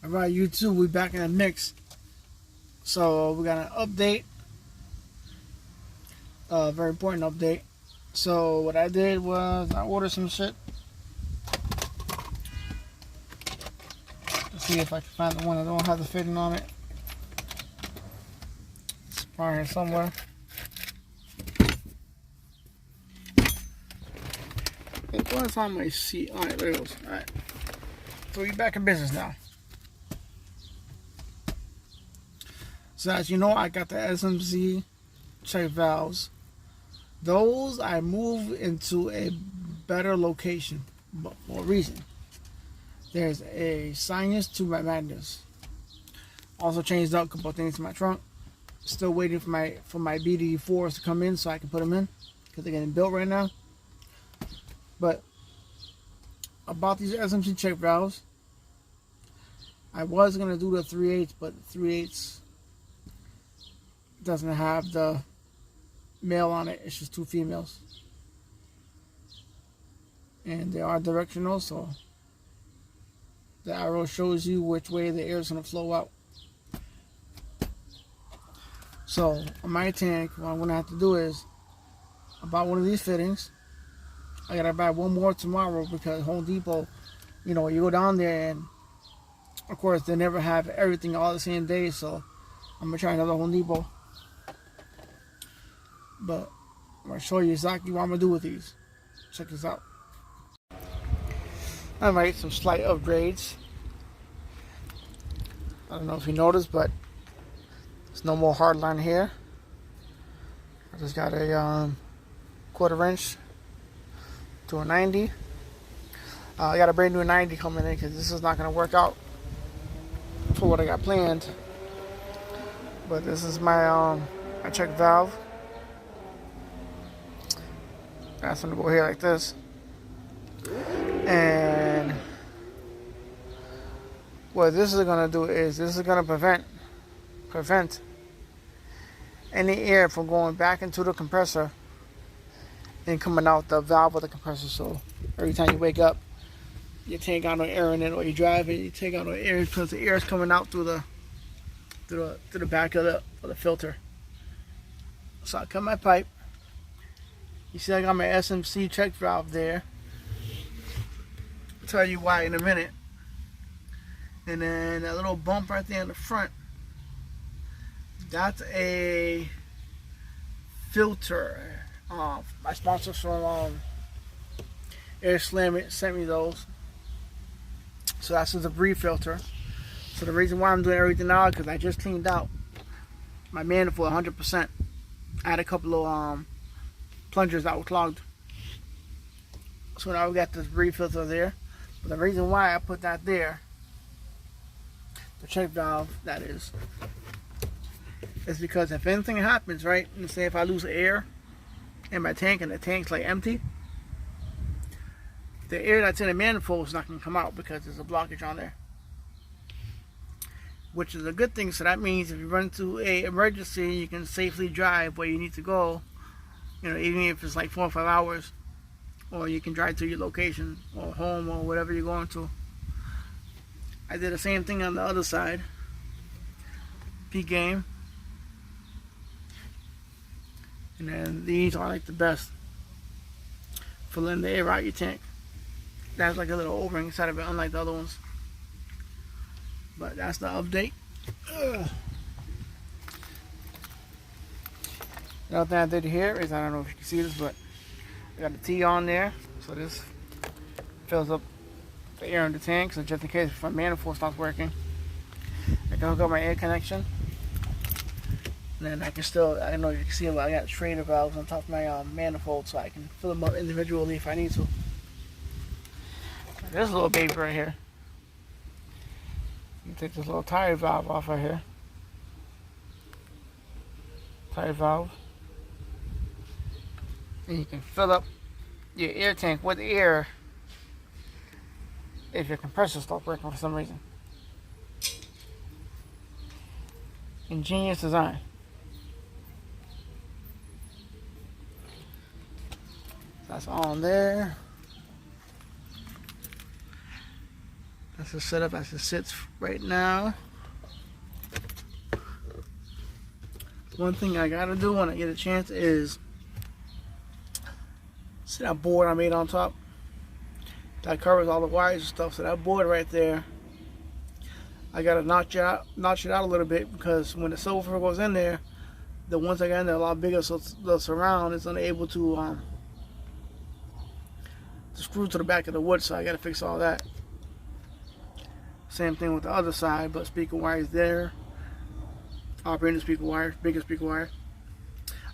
Alright, YouTube, we back in the mix. So we got an update, a very important update. So what I did was I ordered some shit. Let's see if I can find the one that don't have the fitting on it. It's probably here somewhere. It was on my seat. Alright, there it goes. Alright. So we're back in business now. So as you know, I got the SMC check valves. Those I moved into a better location, but for a reason. There's a sinus to my madness. Also changed up a couple of things in my trunk. Still waiting for my BD4s to come in so I can put them in, because they're getting built right now. But about these SMC check valves, I was gonna do the 3/8, but the 3/8 doesn't have the male on it. It's just two females, and they are directional, so the arrow shows you which way the air is going to flow out. So on my tank, what I'm going to have to do is I bought one of these fittings. I got to buy one more tomorrow, because Home Depot, you know, you go down there and of course they never have everything all the same day, so I'm going to try another Home Depot. But I'm going to show you exactly what I'm going to do with these. Check this out. Alright, some slight upgrades. I don't know if you noticed, but there's no more hard line here. I just got a 1/4 inch to a 90. I got a brand new 90 coming in, because this is not going to work out for what I got planned. But this is my check valve. That's gonna go here like this, and what this is gonna do is this is gonna prevent any air from going back into the compressor and coming out the valve of the compressor. So every time you wake up, your tank got no air in it, or you drive it, you take out no air, because the air is coming out through the back of the filter. So I cut my pipe. You see, I got my SMC check valve there. I'll tell you why in a minute. And then that little bump right there in the front, that's a filter. My sponsors from Air Slam sent me those. So that's a debris filter. So the reason why I'm doing everything now is because I just cleaned out my manifold 100%. I had a couple of plungers that were clogged, so now we got this debris filter there. But the reason why I put that there, the check valve that is because if anything happens, right, and say if I lose air in my tank and the tank's like empty, the air that's in the manifold is not going to come out because there's a blockage on there, which is a good thing. So that means if you run into an emergency, you can safely drive where you need to go. You know, even if it's like 4 or 5 hours, or you can drive to your location or home or whatever you're going to. I did the same thing on the other side. Peak game. And then these are like the best for letting the air out your tank. That's like a little O-ring inside of it, unlike the other ones. But that's the update. Another thing I did here is, I don't know if you can see this, but I got a T on there, so this fills up the air in the tank. So just in case if my manifold stops working, I can hook up my air connection, and then I can still, I don't know if you can see it, but I got strainer valves on top of my manifold, so I can fill them up individually if I need to. This little baby right here, you can take this little tire valve off right here. Tire valve. And you can fill up your air tank with air if your compressor stops working for some reason. Ingenious design. That's on there. That's the setup as it sits right now. One thing I gotta do when I get a chance is see that board I made on top that covers all the wires and stuff. So that board right there, I gotta notch it out a little bit, because when the subwoofer goes in there, the ones I got in there are a lot bigger, so the surround is unable to screw to the back of the wood. So I gotta fix all that. Same thing with the other side, but speaker wires there. Operating speaker wire, bigger speaker wire.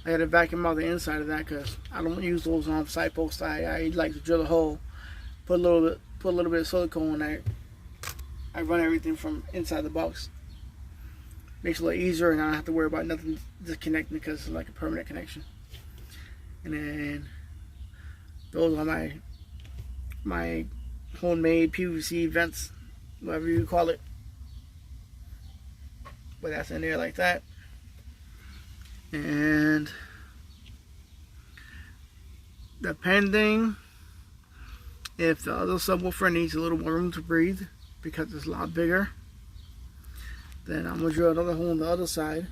I had to vacuum out the inside of that because I don't use those on side posts. I like to drill a hole, put a little bit of silicone in. I run everything from inside the box. Makes it a little easier, and I don't have to worry about nothing disconnecting because it's like a permanent connection. And then those are my homemade PVC vents, whatever you call it. But that's in there like that. And depending if the other subwoofer needs a little more room to breathe because it's a lot bigger, then I'm gonna drill another hole on the other side,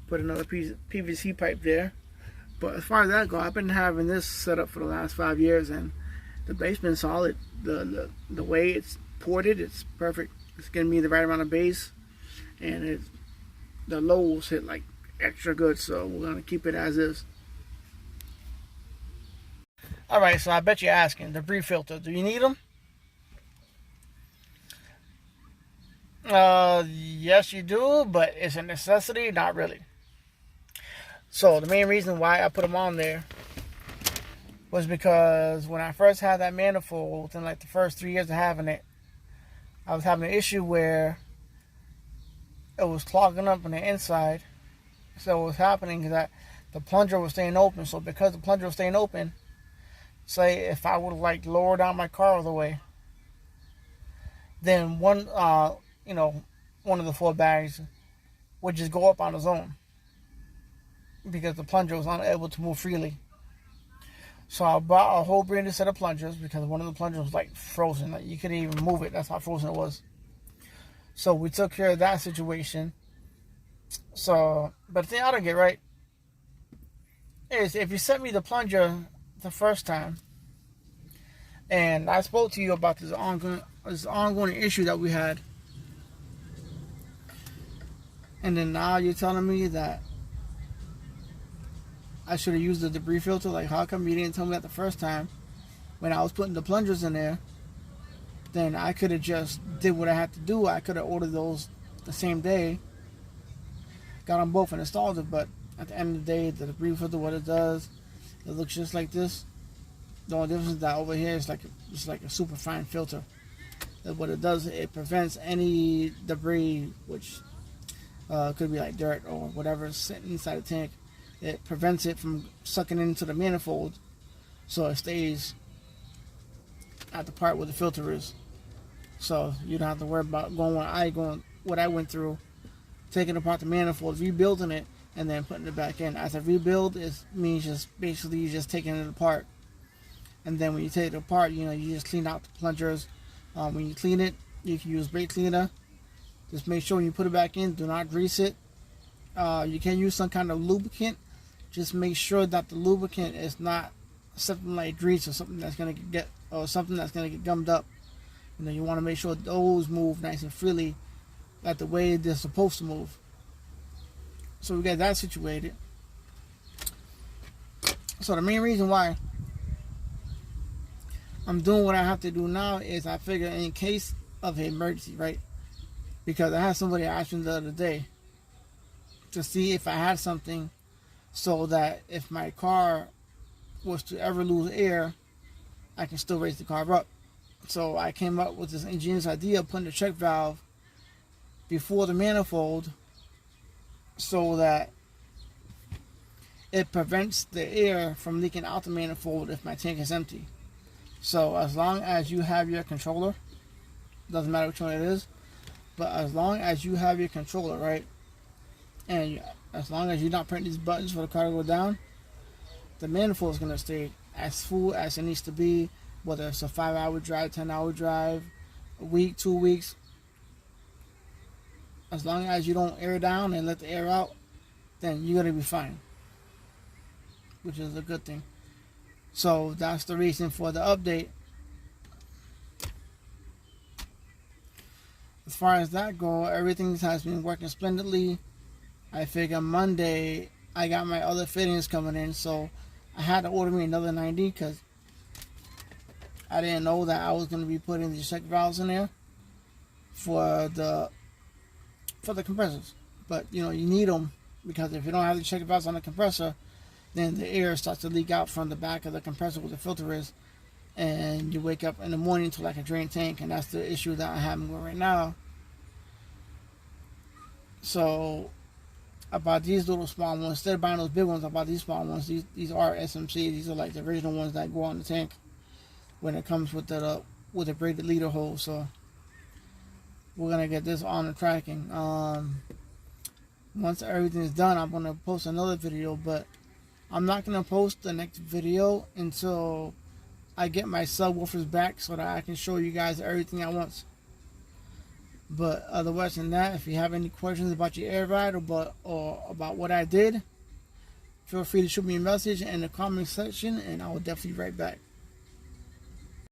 put another piece of PVC pipe there. But as far as that goes, I've been having this set up for the last 5 years, and the bass been solid. The way it's ported, it's perfect. It's giving me the right amount of bass, and the lows hit like extra good, so we're gonna keep it as is. Alright, so I bet you're asking, debris filter, do you need them? Yes you do, but it's a necessity, not really. So the main reason why I put them on there was because when I first had that manifold, within like the first 3 years of having it, I was having an issue where it was clogging up on the inside. So what was happening is that the plunger was staying open. So because the plunger was staying open, say if I would like lower down my car all the way, then one of the 4 bags would just go up on its own because the plunger was unable to move freely. So I bought a whole brand new set of plungers because one of the plungers was like frozen. Like you couldn't even move it. That's how frozen it was. So we took care of that situation. So, but the thing I don't get right is if you sent me the plunger the first time, and I spoke to you about this ongoing issue that we had, and then now you're telling me that I should have used the debris filter. Like, how come you didn't tell me that the first time when I was putting the plungers in there? Then I could have just did what I had to do. I could have ordered those the same day, got them both and installed it. But at the end of the day, the debris filter, what it does, it looks just like this. The only difference is that over here is like a super fine filter. And what it does, it prevents any debris, which could be like dirt or whatever sitting inside the tank. It prevents it from sucking into the manifold, so it stays at the part where the filter is. So you don't have to worry about what I went through, taking apart the manifold, rebuilding it, and then putting it back in. As a rebuild, means just basically you just taking it apart, and then when you take it apart, you just clean out the plungers. When you clean it, you can use brake cleaner. Just make sure when you put it back in, do not grease it. You can use some kind of lubricant. Just make sure that the lubricant is not something like grease or something that's gonna get gummed up. You want to make sure those move nice and freely, like the way they're supposed to move. So we got that situated. So the main reason why I'm doing what I have to do now is I figure in case of an emergency, right? Because I had somebody ask me the other day to see if I had something so that if my car was to ever lose air, I can still raise the car up. So I came up with this ingenious idea of putting the check valve before the manifold so that it prevents the air from leaking out the manifold if my tank is empty. So as long as you have your controller, doesn't matter which one it is, but as long as you have your controller, right, and as long as you're not pressing these buttons for the car to go down, the manifold is going to stay as full as it needs to be, whether it's a 5-hour drive, 10-hour drive, a week, 2 weeks. As long as you don't air down and let the air out, then you're gonna be fine, which is a good thing. So that's the reason for the update. As far as that goes, everything has been working splendidly. I figure Monday I got my other fittings coming in, so I had to order me another 90 because I didn't know that I was going to be putting the check valves in there for the compressors. But you know, you need them, because if you don't have the check valves on the compressor, then the air starts to leak out from the back of the compressor where the filter is, and you wake up in the morning to like a drain tank, and that's the issue that I'm having right now. So I bought these little small ones. Instead of buying those big ones, I bought these small ones. These are SMC. These are like the original ones that go on the tank when it comes with the braided leader hole. So we're gonna get this on the tracking. Once everything is done, I'm gonna post another video, but I'm not gonna post the next video until I get my subwoofers back so that I can show you guys everything at once. But otherwise than that, if you have any questions about your air ride or about what I did, feel free to shoot me a message in the comment section, and I will definitely write back.